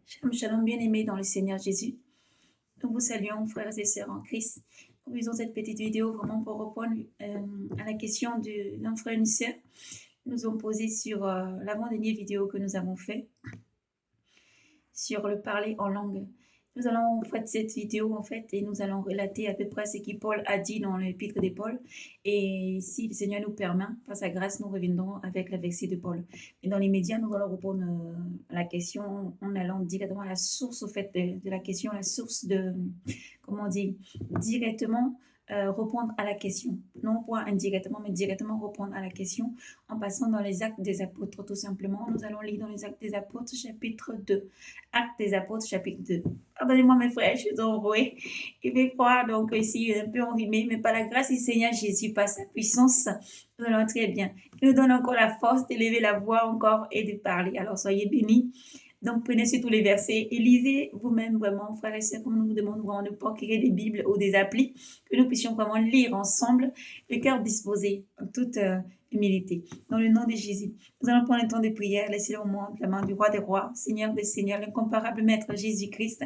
Shalom, shalom, bien-aimés dans le Seigneur Jésus. Nous vous saluons, frères et sœurs en Christ. Nous faisons cette petite vidéo vraiment pour répondre à la question d'un frère et une sœur. Nous ont posé sur l'avant-dernière vidéo que nous avons fait sur le parler en langue. Nous allons faire cette vidéo et nous allons relater à peu près ce que Paul a dit dans l'épître de Paul. Et si le Seigneur nous permet, par sa grâce, nous reviendrons avec la verset de Paul. Et dans l'immédiat, nous allons répondre à la question en allant directement à la source de la question, la source de, comment on dit, directement répondre à la question. Non pas indirectement, mais directement répondre à la question en passant dans les actes des apôtres, tout simplement. Nous allons lire dans les actes des apôtres, chapitre 2. Actes des apôtres, chapitre 2. Pardonnez-moi mes frères, je suis enrouée. Il fait froid, donc ici un peu enrhumé, mais par la grâce du Seigneur Jésus, par sa puissance, nous allons très bien. Il nous donne encore la force d'élever la voix encore et de parler. Alors soyez bénis. Donc, prenez sur tous les versets et lisez vous-même vraiment, frères et sœurs, comme nous vous demanderons de procurer des Bibles ou des applis, que nous puissions vraiment lire ensemble, le cœur disposé, en toute humilité. Dans le nom de Jésus, nous allons prendre un temps de prière, laisser le moment de la main du roi des rois, Seigneur des seigneurs, l'incomparable Maître Jésus-Christ,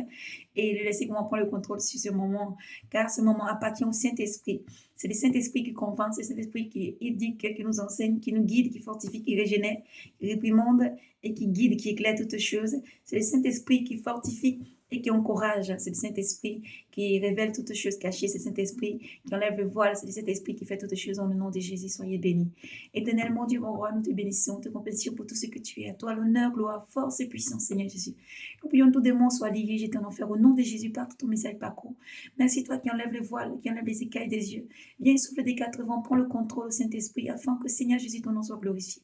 et le laisser comment prendre le contrôle sur ce moment, car ce moment appartient au Saint-Esprit. C'est le Saint-Esprit qui convainc, c'est le Saint-Esprit qui éduque, qui nous enseigne, qui nous guide, qui fortifie, qui régénère, qui réprimande et qui guide, qui éclaire toutes choses. C'est le Saint-Esprit qui fortifie et qui encourage. C'est le Saint-Esprit qui révèle toutes choses cachées. C'est le Saint-Esprit qui enlève le voile. C'est le Saint-Esprit qui fait toutes choses en le nom de Jésus. Soyez bénis. Éternellement, Dieu, mon roi, nous te bénissons, te compensons pour tout ce que tu es. À toi, l'honneur, gloire, force et puissance, Seigneur Jésus. Nous prions tout démon soit dirigé en enfer au nom de Jésus par tout ton message parcours. Merci toi qui enlève le voile, qui enlève les écailles des yeux. Viens souffler des quatre vents, prends le contrôle au Saint-Esprit afin que Seigneur Jésus, ton nom soit glorifié.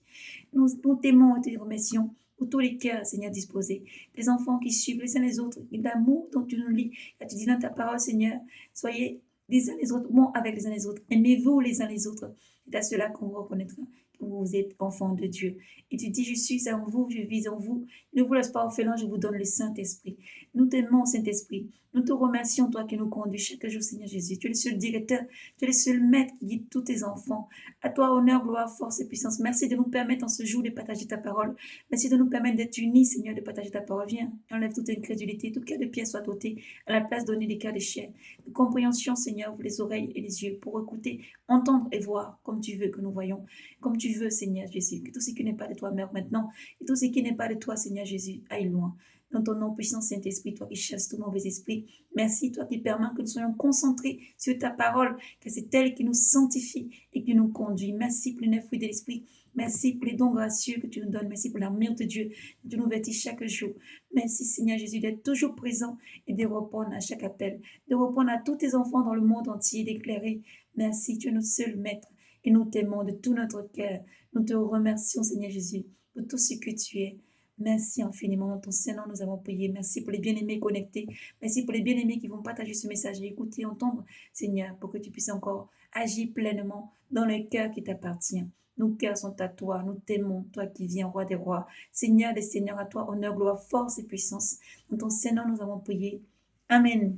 Nous t'aimons et te remercions pour tous les cœurs, Seigneur, disposés. Des enfants qui suivent les uns les autres, l'amour dont tu nous lis. Quand tu dis dans ta parole, Seigneur, soyez les uns les autres, bon avec les uns les autres. Aimez-vous les uns les autres. C'est à cela qu'on vous reconnaîtra que vous êtes enfants de Dieu. Et tu dis, je suis en vous, je vis en vous. Ne vous laisse pas orphelin, je vous donne le Saint-Esprit. Nous t'aimons, Saint-Esprit. Nous te remercions, toi qui nous conduis chaque jour, Seigneur Jésus. Tu es le seul directeur, tu es le seul maître qui guide tous tes enfants. À toi, honneur, gloire, force et puissance. Merci de nous permettre en ce jour de partager ta parole. Merci de nous permettre d'être unis, Seigneur, de partager ta parole. Viens, enlève toute incrédulité, tout cœur de pierre soit doté à la place donnée des cœurs de chair. De compréhension, Seigneur, ouvre les oreilles et les yeux pour écouter, entendre et voir comme tu veux que nous voyons, comme tu veux, Seigneur Jésus. Que tout ce qui n'est pas de toi meure maintenant, et tout ce qui n'est pas de toi, Seigneur Jésus, aille loin. Dans ton nom puissant Saint-Esprit, toi qui chasses tout mauvais esprit, merci, toi qui permets que nous soyons concentrés sur ta parole, que c'est elle qui nous sanctifie et qui nous conduit. Merci pour les 9 fruits de l'esprit. Merci pour les dons gracieux que tu nous donnes. Merci pour l'amour de Dieu que tu nous vêtis chaque jour. Merci, Seigneur Jésus, d'être toujours présent et de répondre à chaque appel, de répondre à tous tes enfants dans le monde entier, d'éclairer. Merci, tu es notre seul maître et nous t'aimons de tout notre cœur. Nous te remercions, Seigneur Jésus, pour tout ce que tu es. Merci infiniment. Dans ton Saint-Nom, nous avons prié. Merci pour les bien-aimés connectés. Merci pour les bien-aimés qui vont partager ce message et écouter, entendre, Seigneur, pour que tu puisses encore agir pleinement dans le cœur qui t'appartient. Nos cœurs sont à toi. Nous t'aimons, toi qui viens, roi des rois. Seigneur des seigneurs, à toi, honneur, gloire, force et puissance. Dans ton Saint-Nom, nous avons prié. Amen.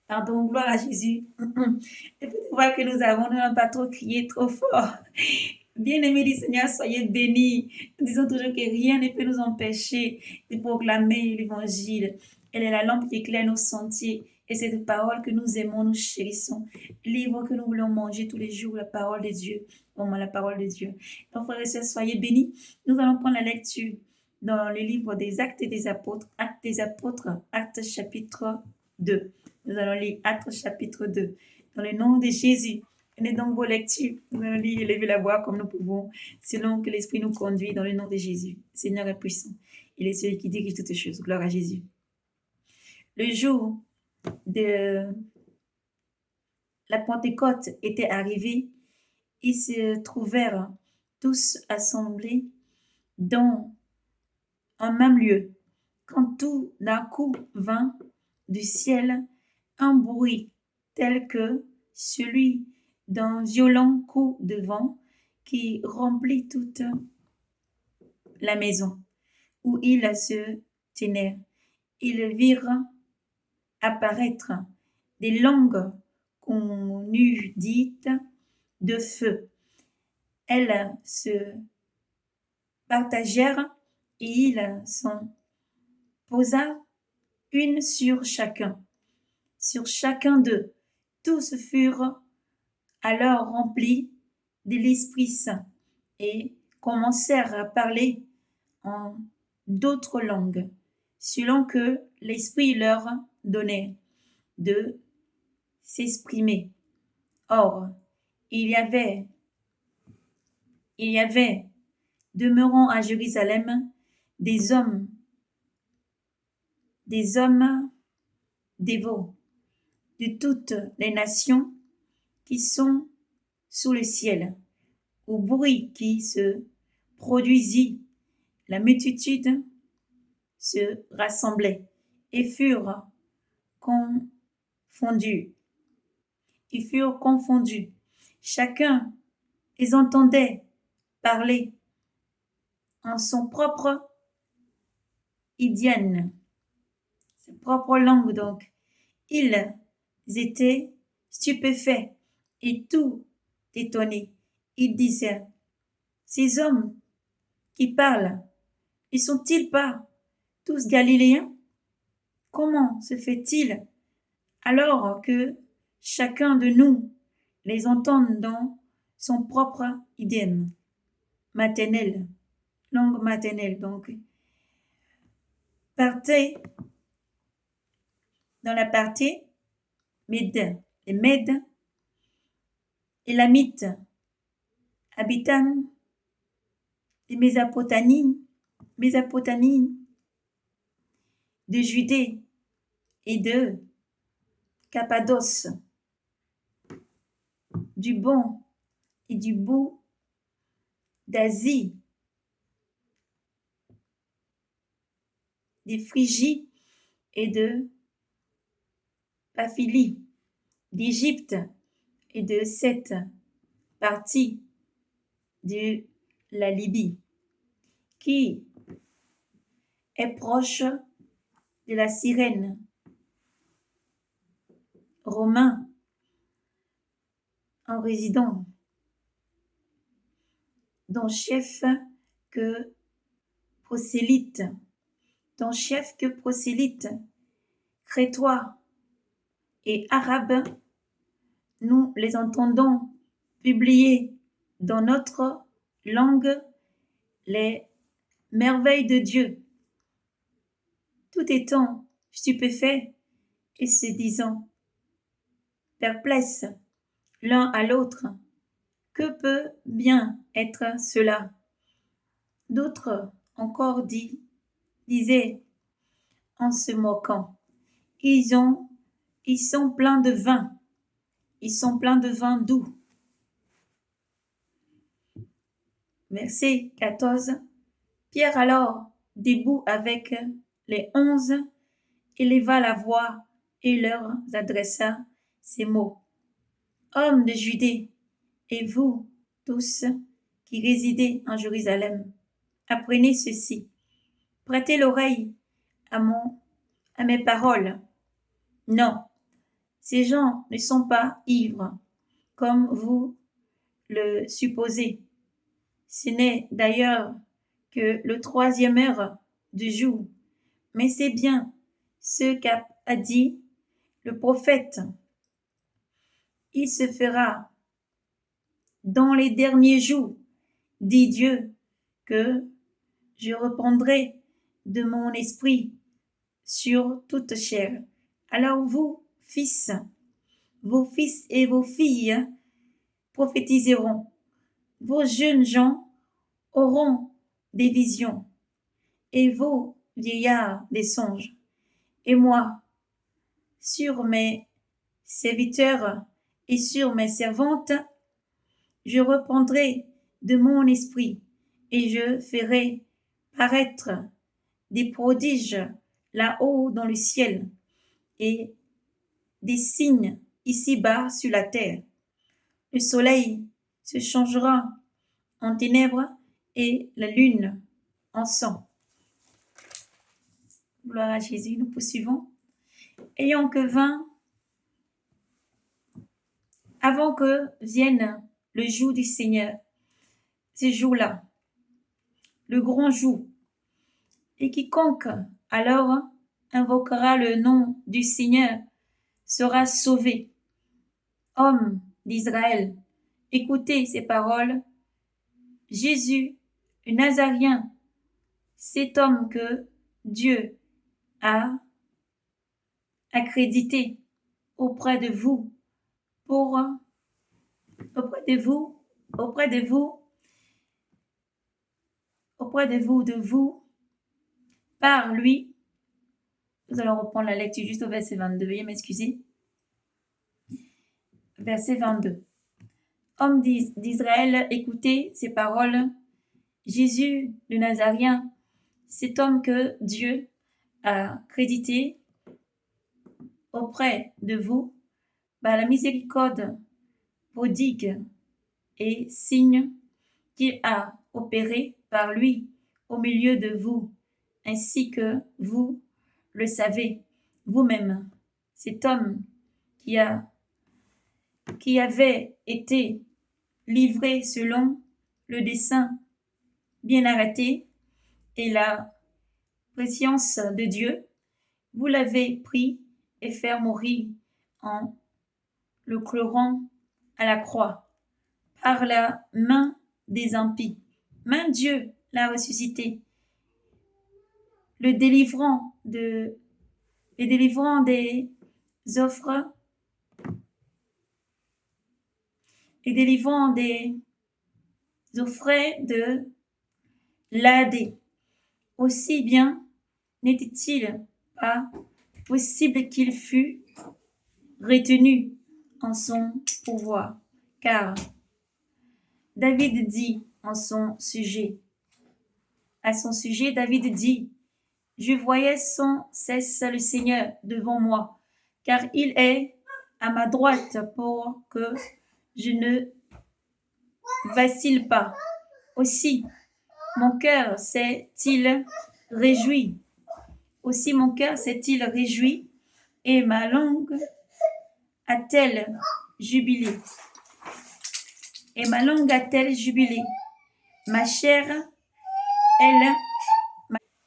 Pardon, gloire à Jésus. Et vous voir que nous n'avons pas trop crié trop fort. Bien-aimés du Seigneur, soyez bénis. Nous disons toujours que rien ne peut nous empêcher de proclamer l'évangile. Elle est la lampe qui éclaire nos sentiers. Et cette parole que nous aimons, nous chérissons. Livre que nous voulons manger tous les jours, la parole de Dieu. Vraiment la parole de Dieu. Donc, frères et sœurs, soyez bénis. Nous allons prendre la lecture dans le livre des Actes des Apôtres. Actes chapitre 2. Nous allons lire Actes chapitre 2. Dans le nom de Jésus. Prenez donc vos lectures. Nous allons lire et lever la voix comme nous pouvons, selon que l'Esprit nous conduit dans le nom de Jésus. Le Seigneur est puissant. Il est celui qui dirige toutes choses. Gloire à Jésus. Le jour de la Pentecôte était arrivé. Ils se trouvèrent tous assemblés dans un même lieu. Quand tout d'un coup vint du ciel un bruit tel que celui d'un violent coup de vent qui remplit toute la maison où ils se tenaient. Ils virent apparaître des langues qu'on eût dites de feu. Elles se partagèrent et ils s'en posa une sur chacun d'eux. Tous furent alors remplis de l'Esprit Saint et commencèrent à parler en d'autres langues, selon que l'Esprit leur donnait de s'exprimer. Or, il y avait demeurant à Jérusalem des hommes dévots de toutes les nations qui sont sous le ciel. Au bruit qui se produisit, la multitude se rassemblait et furent confondus. Chacun les entendait parler en son propre idiome, sa propre langue donc. Ils étaient stupéfaits et tout étonnés. Ils disaient, ces hommes qui parlent, ne sont-ils pas tous galiléens? Comment se fait-il alors que chacun de nous les entend dans son propre idiome maternel, langue maternelle donc? Partez dans la partie Médes, les Mèdes, Élamites, habitants de Mésopotamie, de Judée et de Cappadoce, du bon et du bout d'Asie, des Phrygies et de Pamphylie, d'Égypte et de cette partie de la Libye, qui est proche de la Cyrène, romains en résidence, dont chef que prosélyte, crétois et arabes, nous les entendons publier dans notre langue les merveilles de Dieu, tout étant stupéfaits et se disant perplexes l'un à l'autre, que peut bien être cela? D'autres encore disaient en se moquant, ils sont pleins de vin, doux. Verset 14. Pierre alors, debout avec les 11, éleva la voix et leur adressa ces mots. Hommes de Judée, et vous tous qui résidez en Jérusalem, apprenez ceci. Prêtez l'oreille à mes paroles. Non, ces gens ne sont pas ivres, comme vous le supposez. Ce n'est d'ailleurs que le 3e heure du jour, mais c'est bien ce qu'a dit le prophète. Il se fera dans les derniers jours, dit Dieu, que je répandrai de mon esprit sur toute chair. Alors vos fils et vos filles prophétiseront. Vos jeunes gens auront des visions et vos vieillards des songes. Et moi, sur mes serviteurs et sur mes servantes, je répandrai de mon esprit et je ferai paraître des prodiges là-haut dans le ciel et des signes ici-bas sur la terre. Le soleil se changera en ténèbres et la lune en sang. Gloire à Jésus, nous poursuivons. Ayant que avant que vienne le jour du Seigneur, ce jour-là, le grand jour, et quiconque alors invoquera le nom du Seigneur, sera sauvé. Homme d'Israël, écoutez ces paroles. Jésus, le Nazaréen, cet homme que Dieu a accrédité auprès de vous, par lui. Nous allons reprendre la lecture juste au verset 22, veuillez m'excuser. Verset 22. Homme d'Israël, écoutez ces paroles. Jésus, le Nazaréen, cet homme que Dieu a crédité auprès de vous par la miséricorde prodigue et signe qu'il a opéré par lui au milieu de vous, ainsi que vous le savez vous-même. Cet homme qui avait été livré selon le dessein bien arrêté et la préscience de Dieu, vous l'avez pris et fait mourir en le clouant à la croix par la main des impies. Mais Dieu l'a ressuscité, le délivrant des offres, et délivrant des offres de l'Adé. Aussi bien n'était-il pas possible qu'il fût retenu en son pouvoir, car David dit à son sujet, David dit, je voyais sans cesse le Seigneur devant moi, car il est à ma droite pour que je ne vacille pas. Aussi, mon cœur s'est-il réjoui. Et ma langue a-t-elle jubilé. Ma chair,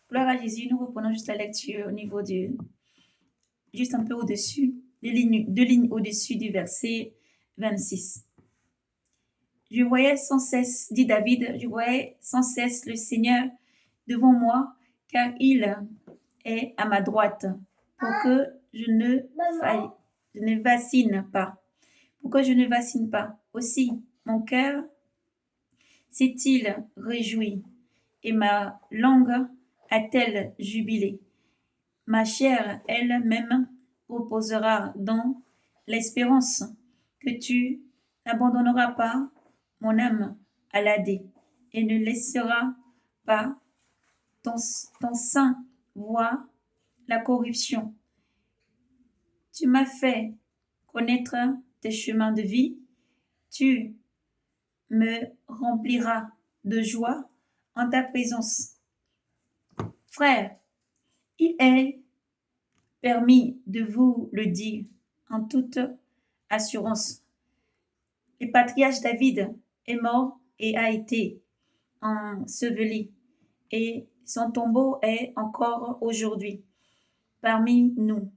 Gloire à Jésus, nous reprenons juste la lecture au niveau juste un peu au-dessus, deux lignes au-dessus du verset 26. Je voyais sans cesse, dit David, je voyais sans cesse le Seigneur devant moi, car il est à ma droite, pour que je ne vacille pas. Aussi, mon cœur s'est-il réjoui, et ma langue a-t-elle jubilé. Ma chair elle-même reposera dans l'espérance que tu n'abandonneras pas mon âme à l'Adé et ne laisseras pas ton sein voir la corruption. Tu m'as fait connaître tes chemins de vie. Tu me rempliras de joie en ta présence. Frères, il est permis de vous le dire en toute assurance. Le patriarche David est mort et a été enseveli, et son tombeau est encore aujourd'hui parmi nous.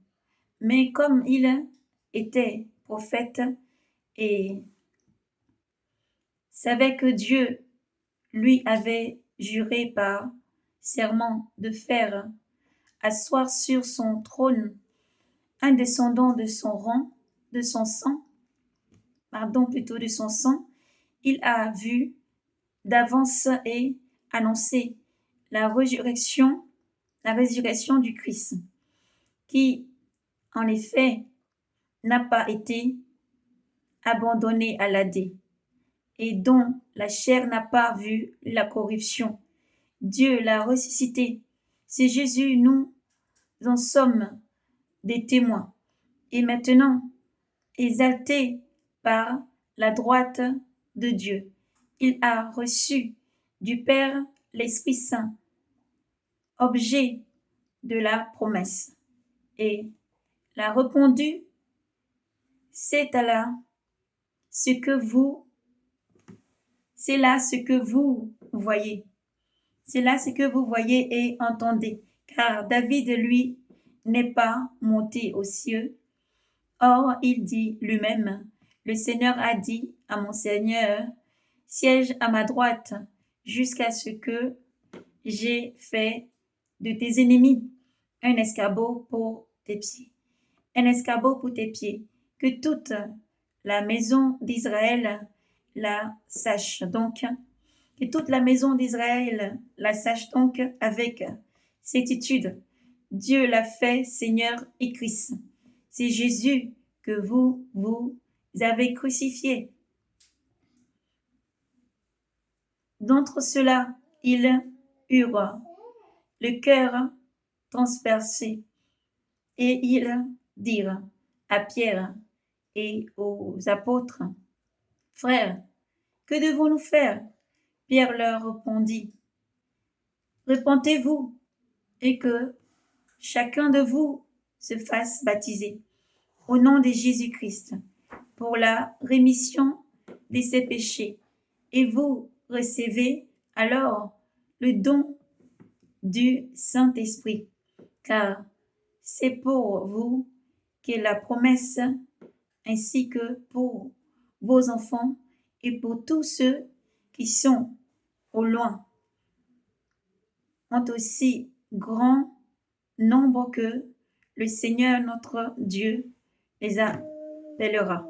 Mais comme il était prophète et savait que Dieu lui avait juré par serment de faire asseoir sur son trône un descendant de son sang, il a vu d'avance et annoncé la résurrection du Christ, qui, en effet, n'a pas été abandonné à l'Adé, et dont la chair n'a pas vu la corruption. Dieu l'a ressuscité. C'est Jésus, nous en sommes des témoins. Et maintenant, exalté par la droite de Dieu, il a reçu du Père l'Esprit Saint, objet de la promesse, et l'a répondu, c'est là ce que vous voyez. C'est là ce que vous voyez et entendez, car David, lui, n'est pas monté aux cieux. Or, il dit lui-même, le Seigneur a dit à mon Seigneur, siège à ma droite jusqu'à ce que j'ai fait de tes ennemis un escabeau pour tes pieds. Un escabeau pour tes pieds. Que toute la maison d'Israël la sache donc. Que toute la maison d'Israël la sache donc avec certitude. Dieu l'a fait Seigneur et Christ. C'est Jésus que vous avez crucifié. D'entre ceux-là, ils eurent le cœur transpercé et ils dirent à Pierre et aux apôtres, frères, que devons-nous faire? Pierre leur répondit, repentez-vous et que chacun de vous se fasse baptiser au nom de Jésus-Christ pour la rémission de ses péchés et vous recevez alors le don du Saint-Esprit, car c'est pour vous que la promesse, ainsi que pour vos enfants et pour tous ceux qui sont au loin, ont aussi grand nombre que le Seigneur notre Dieu les appellera.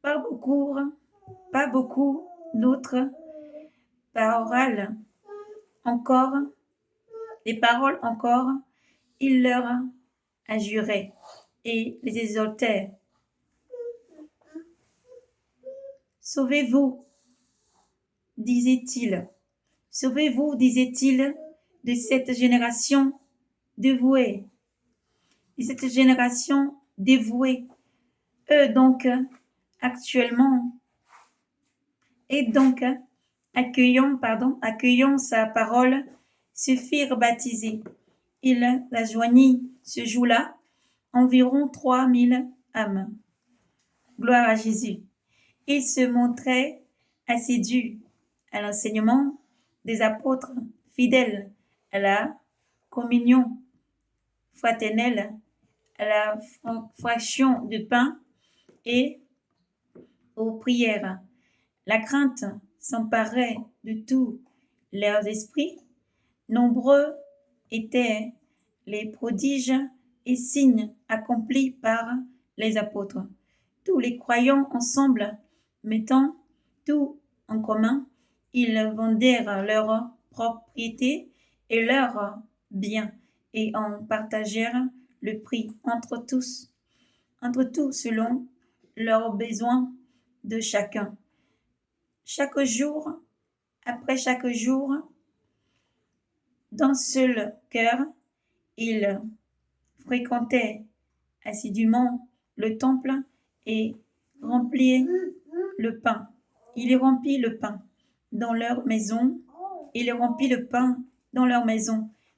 Pas beaucoup d'autres paroles encore, il leur adjurait et les exhortait. Sauvez-vous, disait-il, de cette génération dévouée. Eux donc, accueillant sa parole, se firent baptiser. Il la joignit ce jour-là environ 3000 âmes. Gloire à Jésus. Il se montrait assidu à l'enseignement des apôtres, fidèles à la communion fraternelle, à la fraction de pain et aux prières. La crainte s'emparait de tous leurs esprits. Nombreux étaient les prodiges et signes accomplis par les apôtres. Tous les croyants ensemble, mettant tout en commun, ils vendèrent leurs propriétés et leurs biens et en partagèrent le prix entre tous selon leurs besoins de chacun. Chaque jour, après chaque jour, d'un seul cœur, ils fréquentaient assidûment le temple et remplit le pain dans leur maison,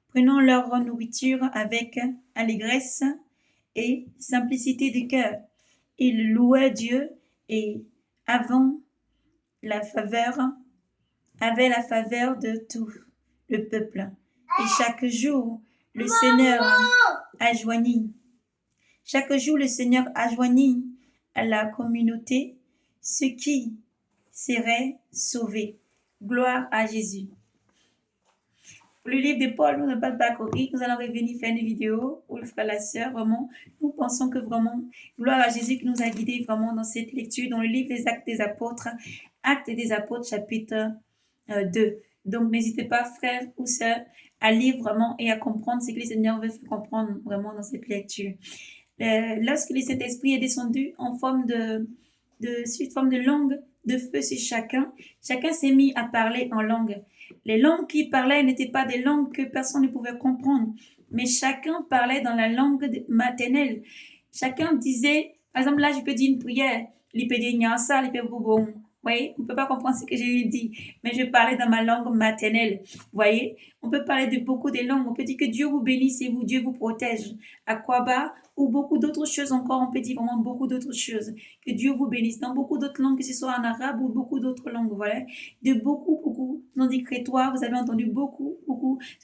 prenant leur nourriture avec allégresse et simplicité de cœur. Ils louaient Dieu et avaient la faveur de tout le peuple. Et chaque jour, le Seigneur ajoignit à la communauté ceux qui seraient sauvés. Gloire à Jésus. Pour le livre de Paul, nous n'avons pas de parcourir. Nous allons revenir faire une vidéo pour le frère, la sœur. Vraiment, nous pensons que vraiment, gloire à Jésus qui nous a guidés vraiment dans cette lecture, dans le livre des Actes des Apôtres, chapitre 2. Donc, n'hésitez pas, frères ou sœurs, à lire vraiment et à comprendre ce que le Seigneur veut faire comprendre vraiment dans cette lecture. Lorsque le Saint-Esprit est descendu en forme de langue de feu sur chacun s'est mis à parler en langue. Les langues qu'il parlait n'étaient pas des langues que personne ne pouvait comprendre, mais chacun parlait dans la langue maternelle. Chacun disait, par exemple, là, je peux dire une prière, il peut dire Nyasa, il peut boubon. Vous voyez, on ne peut pas comprendre ce que j'ai dit, mais je parlais dans ma langue maternelle. Vous voyez, on peut parler de beaucoup de langues. On peut dire que Dieu vous bénisse et Dieu vous protège. Akwaba, ou beaucoup d'autres choses encore. On peut dire vraiment beaucoup d'autres choses. Que Dieu vous bénisse dans beaucoup d'autres langues, que ce soit en arabe ou beaucoup d'autres langues. Voilà, de beaucoup. Dans des crétois, vous avez entendu beaucoup.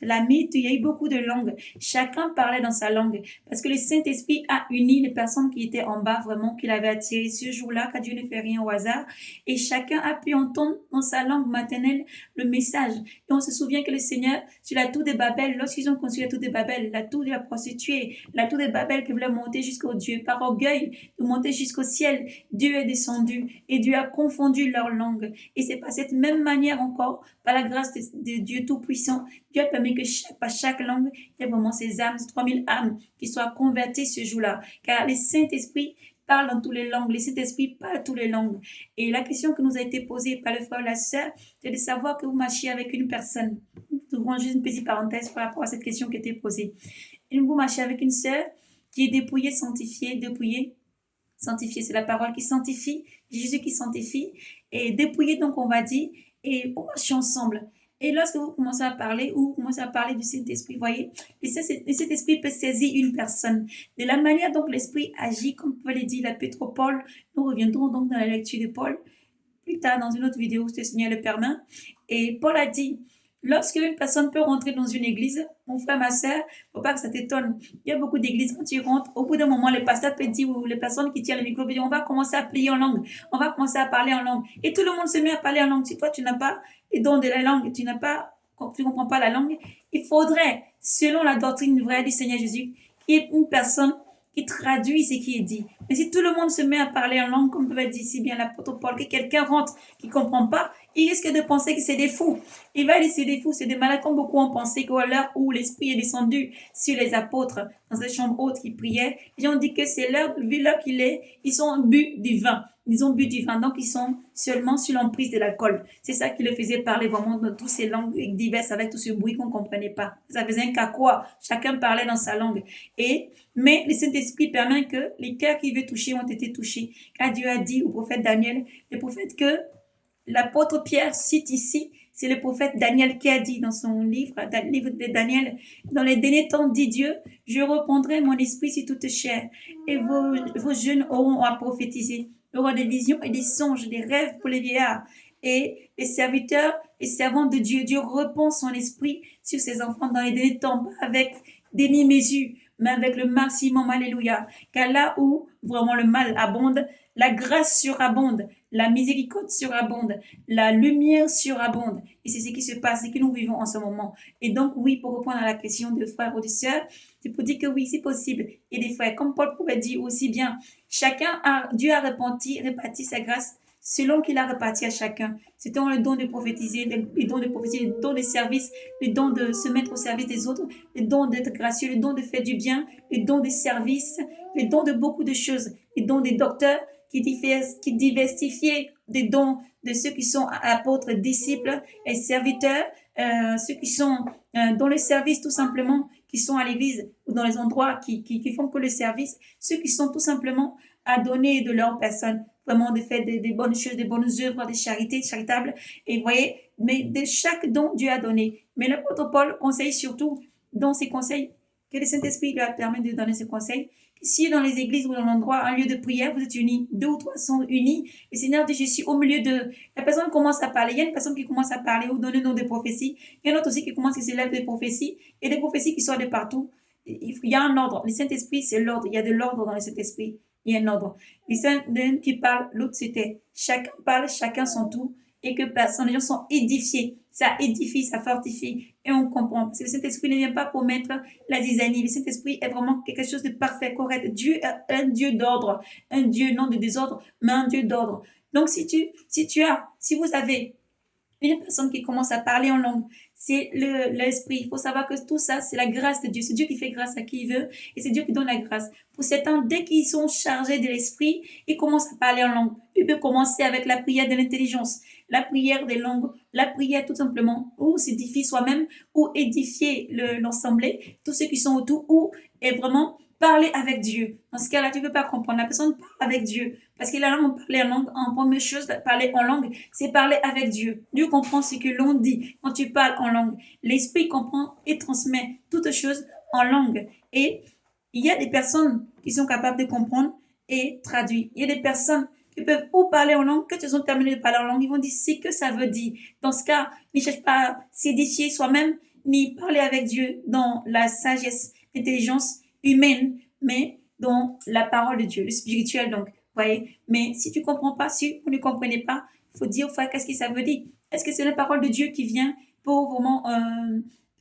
La mythe, il y a eu beaucoup de langues. Chacun parlait dans sa langue parce que le Saint-Esprit a uni les personnes qui étaient en bas, vraiment, qu'il avait attirées ce jour-là, car Dieu ne fait rien au hasard. Et chacun a pu entendre dans sa langue maternelle le message. Et on se souvient que le Seigneur, sur la tour de Babel, lorsqu'ils ont construit la tour de Babel, la tour de la prostituée, la tour de Babel qui voulait monter jusqu'au Dieu, par orgueil, de monter jusqu'au ciel, Dieu est descendu et Dieu a confondu leur langue. Et c'est par cette même manière encore, par la grâce de Dieu Tout-Puissant, Dieu a permis que par chaque langue, il y ait vraiment ces âmes, ces 3000 âmes qui soient converties ce jour-là. Car le Saint-Esprit parle dans toutes les langues, le Saint-Esprit parle toutes les langues. Et la question qui nous a été posée par le frère ou la sœur, c'est de savoir que vous marchiez avec une personne. Nous ouvrons juste une petite parenthèse par rapport à cette question qui a été posée. Et vous marchez avec une sœur qui est dépouillée, sanctifiée, sanctifiée, c'est la parole qui sanctifie, Jésus qui sanctifie, et dépouillée, donc on va dire, et on marche ensemble. Et lorsque vous commencez à parler, ou vous commencez à parler du Saint-Esprit, voyez, le Saint-Esprit peut saisir une personne. De la manière dont l'Esprit agit, comme Paul l'a dit, l'apôtre Paul, nous reviendrons donc dans la lecture de Paul, plus tard dans une autre vidéo, si le Seigneur le permet. Et Paul a dit, lorsque une personne peut rentrer dans une église, mon frère, ma soeur, faut pas que ça t'étonne. Il y a beaucoup d'églises, quand tu rentres, au bout d'un moment, le pasteur peut dire, ou les personnes qui tiennent le micro, on va commencer à prier en langue, on va commencer à parler en langue. Et tout le monde se met à parler en langue. Si toi, tu n'as pas les dons de la langue, tu ne comprends pas la langue, il faudrait, selon la doctrine vraie du Seigneur Jésus, qu'il y ait une personne qui traduit ce qui est dit. Mais si tout le monde se met à parler en langue, comme peut dire si bien l'apôtre Paul, que quelqu'un rentre qui ne comprend pas, il risque de penser que c'est des fous. Il va dire c'est des fous, c'est des malades, comme beaucoup ont pensé qu'à l'heure où l'Esprit est descendu sur les apôtres dans cette chambre haute qui priaient, ils ont dit que c'est l'heure, vu l'heure qu'il est, ils sont bu du vin. Ils ont bu du vin, donc ils sont seulement sur l'emprise de l'alcool. C'est ça qui le faisait parler vraiment dans toutes ces langues diverses avec tout ce bruit qu'on ne comprenait pas. Ça faisait un cacois, chacun parlait dans sa langue. Mais le Saint-Esprit permet que les cœurs qu'il veut toucher ont été touchés. Car Dieu a dit au prophète Daniel, le prophète que l'apôtre Pierre cite ici, c'est le prophète Daniel qui a dit dans son livre, le livre de Daniel, dans les derniers temps, dit Dieu, je répandrai mon esprit sur toute chair, et vos jeunes auront à prophétiser. Il y aura des visions et des songes, des rêves pour les vieillards. Et les serviteurs et servants de Dieu, Dieu répand son esprit sur ses enfants dans les derniers temps, pas avec demi-mesure, mais avec le maximum, alléluia. Car là où vraiment le mal abonde, la grâce surabonde, la miséricorde surabonde, la lumière surabonde. Et c'est ce qui se passe, c'est que nous vivons en ce moment. Et donc, oui, pour répondre à la question de frères ou de sœurs, c'est pour dire que oui, c'est possible. Et des frères, comme Paul pouvait dire aussi bien, Dieu a réparti sa grâce selon qu'il a réparti à chacun. C'était le don de prophétiser, les dons de prophétiser, le don de service, le don de se mettre au service des autres, le don d'être gracieux, le don de faire du bien, le don de service, le don de beaucoup de choses, le don des docteurs qui diversifiaient des dons de ceux qui sont apôtres, disciples et serviteurs, ceux qui sont dans le service tout simplement, qui sont à l'église ou dans les endroits qui font que le service, ceux qui sont tout simplement à donner de leur personne, vraiment de faire des bonnes choses, des bonnes œuvres, des charités charitables. Et vous voyez, mais de chaque don, Dieu a donné. Mais l'apôtre Paul conseille surtout, dans ses conseils, que le Saint-Esprit lui a permis de donner ses conseils, si dans les églises ou dans l'endroit, un lieu de prière, vous êtes unis, 2 ou 3 sont unis, le Seigneur dit, je suis au milieu de... La personne commence à parler, il y a une personne qui commence à parler ou donner le nom des prophéties, il y en a d'autres aussi qui commencent à s'élèver des prophéties, et des prophéties qui sortent de partout. Il y a un ordre. Le Saint-Esprit, c'est l'ordre. Il y a de l'ordre dans le Saint-Esprit. Il y a un ordre. Les saints qui parlent, l'autre c'était. Chacun parle, chacun son tour, et que personne, les gens sont édifiés. Ça édifie, ça fortifie, et on comprend. Parce que le Saint-Esprit ne vient pas pour mettre la zizanie. Le Saint-Esprit est vraiment quelque chose de parfait, correct. Dieu est un Dieu d'ordre, un Dieu non de désordre, mais un Dieu d'ordre. Donc si vous avez une personne qui commence à parler en langue, c'est l'esprit. Il faut savoir que tout ça, c'est la grâce de Dieu. C'est Dieu qui fait grâce à qui il veut et c'est Dieu qui donne la grâce. Pour certains, dès qu'ils sont chargés de l'esprit, ils commencent à parler en langue. Ils peuvent commencer avec la prière de l'intelligence, la prière des langues, la prière tout simplement, ou s'édifier soi-même, ou édifier l'assemblée, tous ceux qui sont autour, ou est vraiment parler avec Dieu. Dans ce cas-là, tu ne peux pas comprendre. La personne parle avec Dieu. Parce que la langue, parler en langue, en première chose, parler en langue, c'est parler avec Dieu. Dieu comprend ce que l'on dit quand tu parles en langue. L'esprit comprend et transmet toutes choses en langue. Et Il y a des personnes qui sont capables de comprendre et traduire. Il y a des personnes qui peuvent ou parler en langue, que tu ont terminé de parler en langue, ils vont dire ce que ça veut dire. Dans ce cas, ne cherche pas à s'édifier soi-même, ni parler avec Dieu dans la sagesse, intelligence humaine, mais dans la parole de Dieu, le spirituel donc. Voyez. Mais si tu ne comprends pas, si vous ne comprenez pas, il faut dire au frère qu'est-ce que ça veut dire. Est-ce que c'est la parole de Dieu qui vient pour vraiment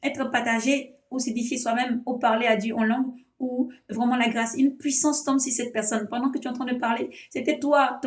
être partagée ou s'édifier soi-même ou parler à Dieu en langue, ou vraiment la grâce, une puissance tombe sur cette personne pendant que tu es en train de parler. C'était toi,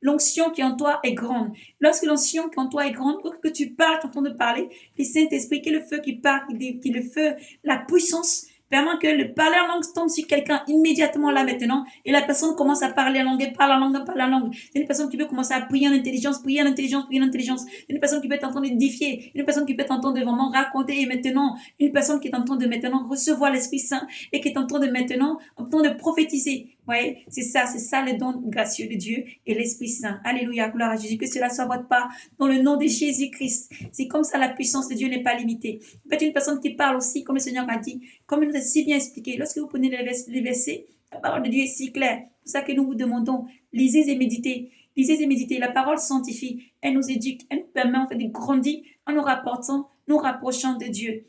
l'onction qui en toi est grande. Lorsque l'onction qui en toi est grande, que tu parles, tu es en train de parler, le Saint-Esprit, qui est le feu qui parle, qui est le feu, la puissance, permet que le parler en langue tombe sur quelqu'un immédiatement là maintenant, et la personne commence à parler en langue, et parle en langue, parle en langue. C'est une personne qui peut commencer à prier en intelligence, prier en intelligence, prier en intelligence. C'est une personne qui peut être en train d'édifier, une personne qui peut être en train de vraiment raconter, et maintenant, une personne qui est en train de maintenant recevoir l'Esprit Saint, et qui est en train de maintenant, en train de prophétiser. Vous voyez, c'est ça le don gracieux de Dieu et l'Esprit Saint. Alléluia, gloire à Jésus. Que cela soit votre part dans le nom de Jésus-Christ. C'est comme ça, la puissance de Dieu n'est pas limitée. Peut-être une personne qui parle aussi, comme le Seigneur a dit, comme il nous a si bien expliqué. Lorsque vous prenez les versets, la parole de Dieu est si claire. C'est pour ça que nous vous demandons, lisez et méditez. Lisez et méditez. La parole sanctifie. Elle nous éduque. Elle nous permet en fait de grandir en nous rapportant, nous rapprochant de Dieu.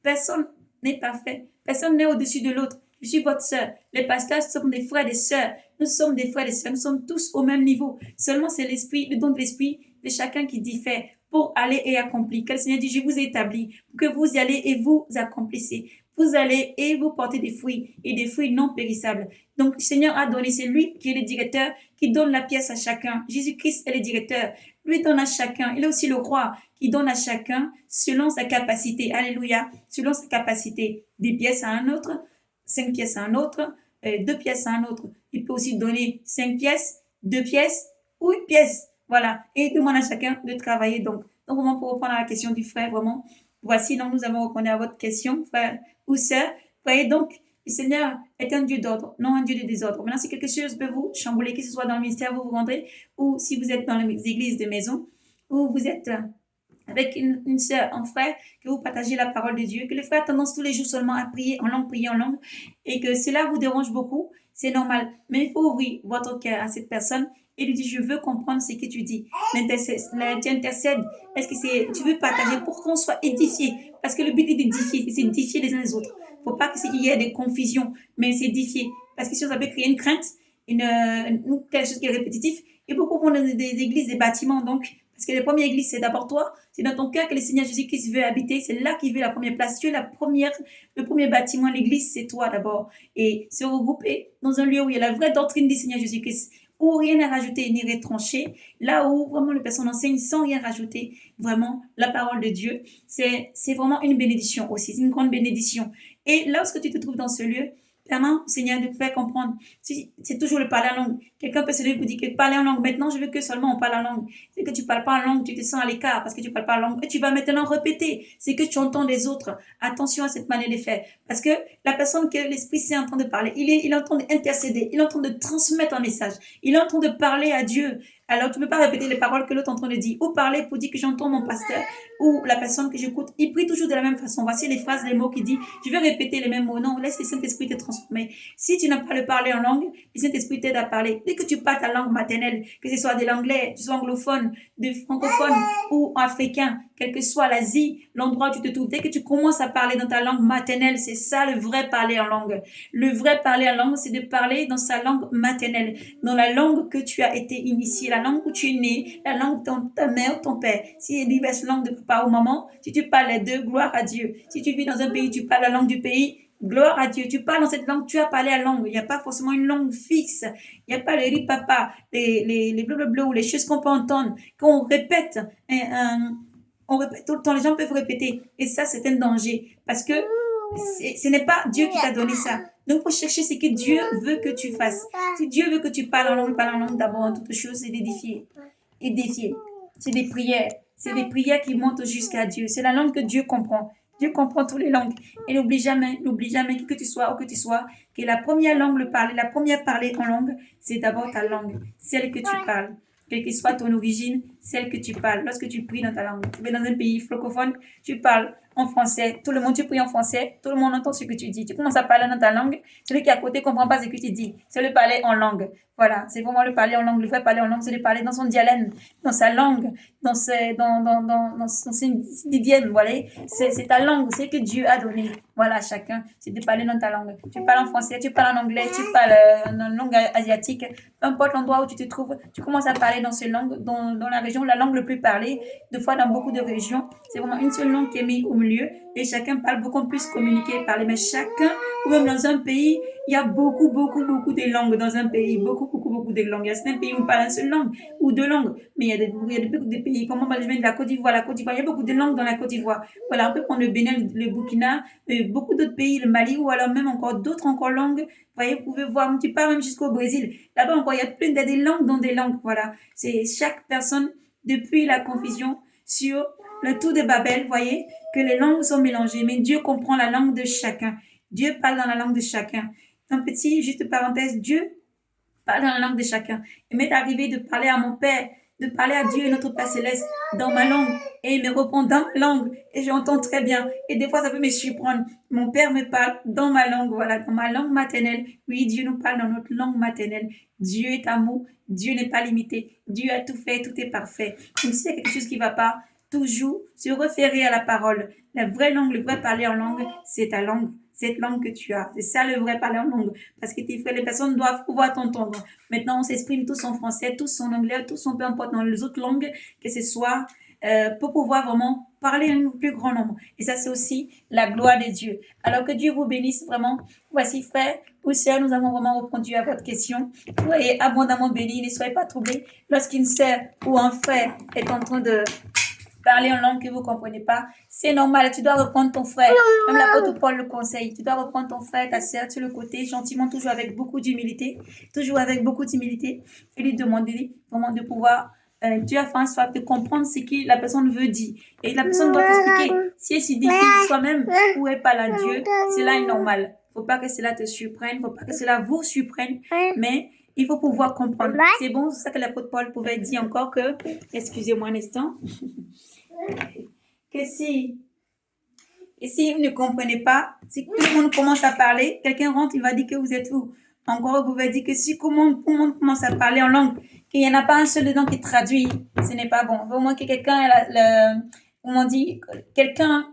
Personne n'est parfait. Personne n'est au-dessus de l'autre. Je suis votre sœur. Les pasteurs sont des frères et des sœurs. Nous sommes des frères et des sœurs. Nous sommes tous au même niveau. Seulement, c'est l'esprit, le don de l'esprit de chacun qui diffère pour aller et accomplir. Que le Seigneur dit, je vous ai établi pour que vous y allez et vous accomplissez. Vous allez et vous portez des fruits et des fruits non périssables. Donc, le Seigneur a donné, c'est lui qui est le directeur, qui donne la pièce à chacun. Jésus-Christ est le directeur. Lui donne à chacun. Il est aussi le roi qui donne à chacun selon sa capacité. Alléluia. Selon sa capacité. Des pièces à un autre, 5 pièces à un autre, 2 pièces à un autre. Il peut aussi donner 5 pièces, 2 pièces ou 1 pièce. Voilà. Et il demande à chacun de travailler. Donc vraiment, pour reprendre la question du frère, vraiment, voici, donc nous avons répondu à votre question, frère ou sœur. Voyez donc, le Seigneur est un Dieu d'ordre, non un Dieu de désordre. Maintenant, si quelque chose peut vous chambouler, que ce soit dans le ministère où vous rentrez, ou si vous êtes dans les églises de maison, ou vous êtes avec une sœur, un frère, que vous partagez la parole de Dieu, que le frère a tendance tous les jours seulement à prier en langue, et que cela vous dérange beaucoup, c'est normal. Mais il faut ouvrir votre cœur à cette personne et lui dire, je veux comprendre ce que tu dis. Tu intercèdes. Est-ce que tu veux partager pour qu'on soit édifié? Parce que le but est d'édifier, c'est d'édifier les uns les autres. Il ne faut pas qu'il y ait des confusions, mais c'est édifier. Parce que si on peut créer une crainte, quelque chose qui est répétitif, et beaucoup vont dans des églises, des bâtiments, donc, parce que la première église, c'est d'abord toi. C'est dans ton cœur que le Seigneur Jésus-Christ veut habiter. C'est là qu'il veut la première place. Tu es le premier bâtiment, l'église, c'est toi d'abord. Et se regrouper dans un lieu où il y a la vraie doctrine du Seigneur Jésus-Christ, où rien n'est rajouté ni retranché, là où vraiment les personnes enseignent sans rien rajouter, vraiment la parole de Dieu, c'est vraiment une bénédiction aussi, c'est une grande bénédiction. Et lorsque tu te trouves dans ce lieu, vraiment, Seigneur, de faire comprendre. C'est toujours le parler en langue. Quelqu'un peut se lever et vous dire que parler en langue. Maintenant, je veux que seulement on parle en langue. C'est que tu parles pas en langue, tu te sens à l'écart parce que tu parles pas en langue. Et tu vas maintenant répéter. C'est que tu entends des autres. Attention à cette manière de faire. Parce que la personne que l'Esprit Saint est en train de parler, il est en train d'intercéder. Il est en train de transmettre un message. Il est en train de parler à Dieu. Alors, tu ne peux pas répéter les paroles que l'autre est en train de dire. Ou parler pour dire que j'entends mon pasteur ou la personne que j'écoute. Il prie toujours de la même façon. Voici les phrases, les mots qu'il dit. Je vais répéter les mêmes mots. Non, laisse le Saint-Esprit te transformer. Si tu n'as pas le parler en langue, le Saint-Esprit t'aide à parler. Dès que tu parles ta langue maternelle, que ce soit de l'anglais, du anglophone, du francophone ou africain, quelle que soit l'Asie, l'endroit où tu te trouves, dès que tu commences à parler dans ta langue maternelle, c'est ça le vrai parler en langue. Le vrai parler en langue, c'est de parler dans sa langue maternelle, dans la langue que tu as été initié, la langue où tu es né, la langue de ta mère ou ton père. S'il y a diverses langues de papa ou maman, si tu parles les deux, gloire à Dieu. Si tu vis dans un pays, tu parles la langue du pays, gloire à Dieu. Tu parles dans cette langue, tu as parlé la langue. Il n'y a pas forcément une langue fixe. Il n'y a pas les ripapa, les blablabla ou les choses qu'on peut entendre, qu'on répète. On répète tout le temps, les gens peuvent répéter. Et ça, c'est un danger. Parce que ce n'est pas Dieu qui t'a donné ça. Donc, il faut chercher ce que Dieu veut que tu fasses. Si Dieu veut que tu parles en langue d'abord, en toute chose, c'est d'édifier. Édifier. C'est des prières. C'est des prières qui montent jusqu'à Dieu. C'est la langue que Dieu comprend. Dieu comprend toutes les langues. Et n'oublie jamais qui que tu sois, où que tu sois, que la première langue, la première parler en langue, c'est d'abord ta langue, celle que tu parles. Quelle que soit ton origine, celle que tu parles. Lorsque tu pries dans ta langue, tu es dans un pays francophone, tu parles en français. Tout le monde, tu pries en français. Tout le monde entend ce que tu dis. Tu commences à parler dans ta langue. Celui qui est à côté ne comprend pas ce que tu dis. C'est le parler en langue. Voilà, c'est vraiment le parler en langue. Le vrai parler en langue, c'est le parler dans son dialecte, dans sa langue, dans ses idiomes. Voilà, c'est ta langue, c'est que Dieu a donné. Voilà, à chacun, c'est de parler dans ta langue. Tu parles en français, tu parles en anglais, tu parles en langue asiatique. Peu importe l'endroit où tu te trouves, tu commences à parler dans ces langues, dans la région, la langue le plus parlée. Deux fois dans beaucoup de régions, c'est vraiment une seule langue qui est mise au milieu et chacun parle beaucoup plus communiquer, parler. Mais chacun, ou même dans un pays, il y a beaucoup de langues dans un pays, beaucoup de langues. Il y a certains pays où on parle une seule langue ou deux langues, mais il y a des pays, comme je viens de la Côte d'Ivoire, il y a beaucoup de langues dans la Côte d'Ivoire. Voilà, on peut prendre le Bénin, le Burkina, beaucoup d'autres pays, le Mali, ou alors même encore d'autres langues. Vous voyez, vous pouvez voir, tu pars même jusqu'au Brésil. Là-bas encore, il y a plein de langues dans des langues. Voilà, c'est chaque personne, depuis la confusion sur le tout de Babel, vous voyez, que les langues sont mélangées, mais Dieu comprend la langue de chacun. Dieu parle dans la langue de chacun. Un petit, juste parenthèse, Dieu parle dans la langue de chacun. Il m'est arrivé de parler à mon Père, de parler à Dieu, notre Père Céleste, dans ma langue. Et il me répond dans ma langue. Et j'entends très bien. Et des fois, ça peut me surprendre. Mon Père me parle dans ma langue, voilà, dans ma langue maternelle. Oui, Dieu nous parle dans notre langue maternelle. Dieu est amour. Dieu n'est pas limité. Dieu a tout fait, tout est parfait. Donc, s'il y a quelque chose qui ne va pas, toujours se référer à la parole. La vraie langue, le vrai parler en langue, c'est ta langue. Cette langue que tu as. C'est ça le vrai parler en langue. Parce que tes frères, les personnes doivent pouvoir t'entendre. Maintenant, on s'exprime tous en français, tous en anglais, tous en peu importe dans les autres langues, que ce soit pour pouvoir vraiment parler à un plus grand nombre. Et ça, c'est aussi la gloire de Dieu. Alors que Dieu vous bénisse vraiment. Voici, frères ou sœurs, nous avons vraiment répondu à votre question. Soyez abondamment bénis, ne soyez pas troublés. Lorsqu'une sœur ou un frère est en train de parler en langue que vous ne comprenez pas, c'est normal, tu dois reprendre ton frère. Même l'apôtre Paul le conseille. Tu dois reprendre ton frère, ta sœur sur le côté, gentiment, toujours avec beaucoup d'humilité. Toujours avec beaucoup d'humilité. Et lui demander vraiment de pouvoir, tu as fait en sorte de comprendre ce que la personne veut dire. Et la personne doit t'expliquer. Si elle s'identifie soi-même ou elle parle à Dieu, cela est normal. Il ne faut pas que cela te surprenne, il ne faut pas que cela vous surprenne, mais il faut pouvoir comprendre. C'est bon, c'est ça que l'apôtre Paul pouvait dire encore que, excusez-moi un instant, que si vous ne comprenez pas, si tout le monde commence à parler, quelqu'un rentre, il va dire que vous êtes où? Encore, vous pouvez dire que si tout le monde commence à parler en langue, qu'il n'y en a pas un seul dedans qui traduit, ce n'est pas bon. Au moins que quelqu'un, comment on dit, quelqu'un,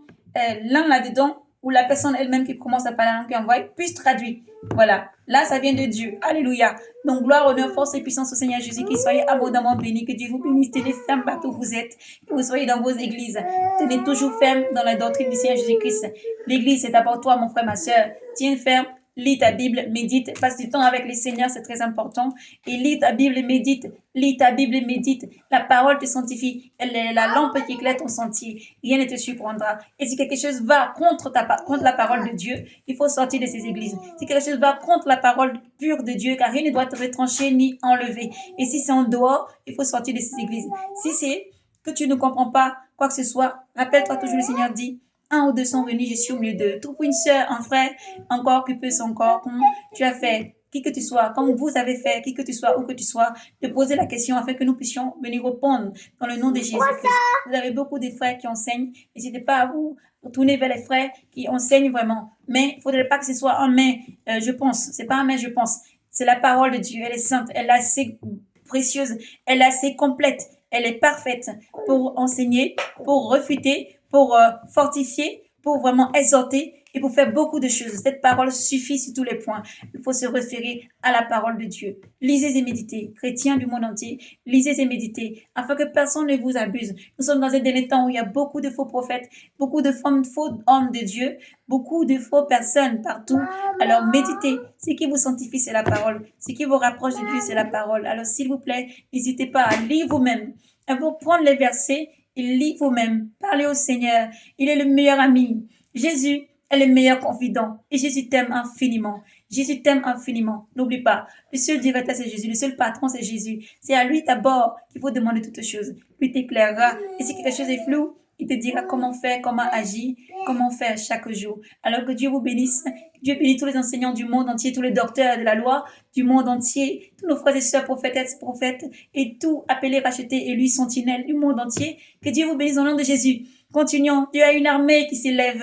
l'un là-dedans, ou la personne elle-même qui commence à parler en langue qui envoie, puisse traduire. Voilà. Là, ça vient de Dieu. Alléluia. Donc, gloire, honneur, force et puissance au Seigneur Jésus. Qu'il soyez abondamment bénis. Que Dieu vous bénisse. Tenez ferme partout où vous êtes. Que vous soyez dans vos églises. Tenez toujours ferme dans la doctrine du Seigneur Jésus-Christ. L'église, c'est d'abord toi, mon frère, ma soeur. Tiens ferme. Lis ta Bible, médite, passe du temps avec le Seigneur, c'est très important. Et lis ta Bible, médite. Lis ta Bible, médite. La parole te sanctifie. Elle est la lampe qui éclaire ton sentier. Rien ne te surprendra. Et si quelque chose va contre la parole de Dieu, il faut sortir de ces églises. Si quelque chose va contre la parole pure de Dieu, car rien ne doit te retrancher ni enlever. Et si c'est en dehors, il faut sortir de ces églises. Si c'est que tu ne comprends pas quoi que ce soit, rappelle-toi toujours, le Seigneur dit, un ou deux sont venus, je suis au milieu d'eux. Trouve une sœur, un frère, encore qui peut son corps, comme tu as fait, qui que tu sois, comme vous avez fait, qui que tu sois, où que tu sois, de poser la question afin que nous puissions venir répondre dans le nom de Jésus-Christ. Vous avez beaucoup de frères qui enseignent. N'hésitez pas à vous tourner vers les frères qui enseignent vraiment. Mais il ne faudrait pas que ce soit en main, je pense. C'est pas en main, je pense. C'est la parole de Dieu. Elle est sainte. Elle est assez précieuse. Elle est assez complète. Elle est parfaite pour enseigner, pour refuter, pour fortifier, pour vraiment exhorter et pour faire beaucoup de choses. Cette parole suffit sur tous les points. Il faut se référer à la parole de Dieu. Lisez et méditez, chrétiens du monde entier, lisez et méditez, afin que personne ne vous abuse. Nous sommes dans un dernier temps où il y a beaucoup de faux prophètes, beaucoup de faux hommes de Dieu, beaucoup de faux personnes partout. Alors méditez. Ce qui vous sanctifie, c'est la parole. Ce qui vous rapproche de Dieu, c'est la parole. Alors s'il vous plaît, n'hésitez pas à lire vous-même, à vous prendre les versets et lire vous-même. Parlez au Seigneur. Il est le meilleur ami. Jésus est le meilleur confident. Et Jésus t'aime infiniment. Jésus t'aime infiniment. N'oublie pas, le seul directeur, c'est Jésus. Le seul patron, c'est Jésus. C'est à lui d'abord qu'il faut demander toutes choses. Lui t'éclairera. Et si quelque chose est flou, il te dira comment faire, comment agir, comment faire chaque jour. Alors que Dieu vous bénisse. Dieu bénisse tous les enseignants du monde entier, tous les docteurs de la loi du monde entier, tous nos frères et sœurs prophétesses, prophètes, et tout appelés, rachetés, élus, sentinelles du monde entier. Que Dieu vous bénisse au nom de Jésus. Continuons. Dieu a une armée qui s'élève.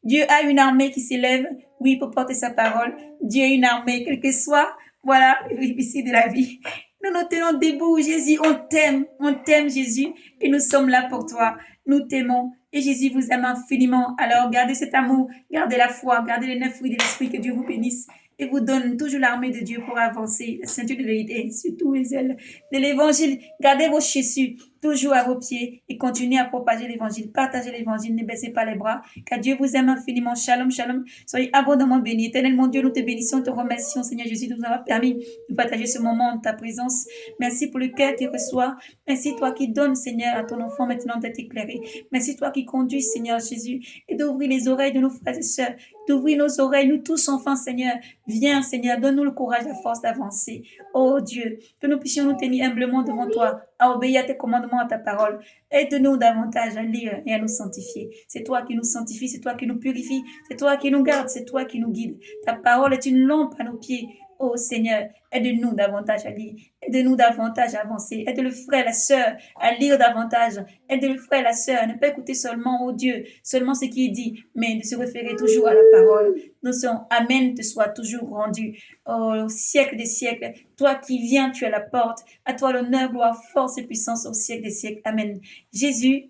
Dieu a une armée qui s'élève, oui, pour porter sa parole. Dieu a une armée, quel que soit, voilà, ici de la vie. Nous nous tenons debout, Jésus, on t'aime, Jésus, et nous sommes là pour toi. Nous t'aimons, et Jésus vous aime infiniment. Alors, gardez cet amour, gardez la foi, gardez les 9 fruits de l'esprit, que Dieu vous bénisse et vous donne toujours l'armée de Dieu pour avancer, la ceinture de vérité, surtout les ailes de l'évangile. Gardez vos chaussures toujours à vos pieds et continuez à propager l'évangile. Partagez l'évangile, ne baissez pas les bras, car Dieu vous aime infiniment. Shalom, shalom. Soyez abondamment bénis. Éternel, mon Dieu, nous te bénissons, te remercions, Seigneur Jésus, de nous avoir permis de partager ce moment en ta présence. Merci pour le cœur qui reçoit. Merci toi qui donnes, Seigneur, à ton enfant maintenant d'être éclairé. Merci toi qui conduis, Seigneur Jésus, et d'ouvrir les oreilles de nos frères et sœurs, d'ouvrir nos oreilles, nous tous enfants, Seigneur. Viens, Seigneur, donne-nous le courage, la force d'avancer. Oh Dieu, que nous puissions nous tenir humblement devant toi, à obéir à tes commandements, à ta parole. Aide-nous davantage à lire et à nous sanctifier. C'est toi qui nous sanctifie, c'est toi qui nous purifie, c'est toi qui nous garde, c'est toi qui nous guide. Ta parole est une lampe à nos pieds. Oh Seigneur, aide-nous davantage à lire, aide-nous davantage à avancer, aide le frère, la sœur à lire davantage, aide le frère, la sœur à ne pas écouter seulement, oh Dieu, seulement ce qui est dit, mais de se référer toujours à la parole. Nous sommes, Amen te soit toujours rendu au siècle des siècles. Toi qui viens, tu es la porte. À toi l'honneur, gloire, force et puissance au siècle des siècles. Amen. Jésus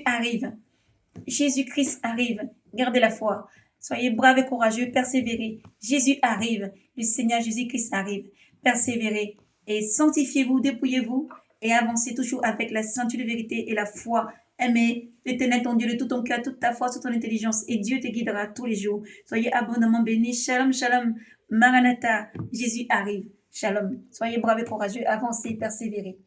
arrive. Jésus-Christ arrive. Gardez la foi. Soyez braves et courageux, persévérez. Jésus arrive. Le Seigneur Jésus-Christ arrive. Persévérez et sanctifiez-vous, dépouillez-vous et avancez toujours avec la ceinture de vérité et la foi. Aimez l'Éternel ton Dieu de tout ton cœur, toute ta force, toute ton intelligence, et Dieu te guidera tous les jours. Soyez abondamment bénis. Shalom, shalom. Maranatha, Jésus arrive. Shalom. Soyez braves et courageux, avancez, persévérez.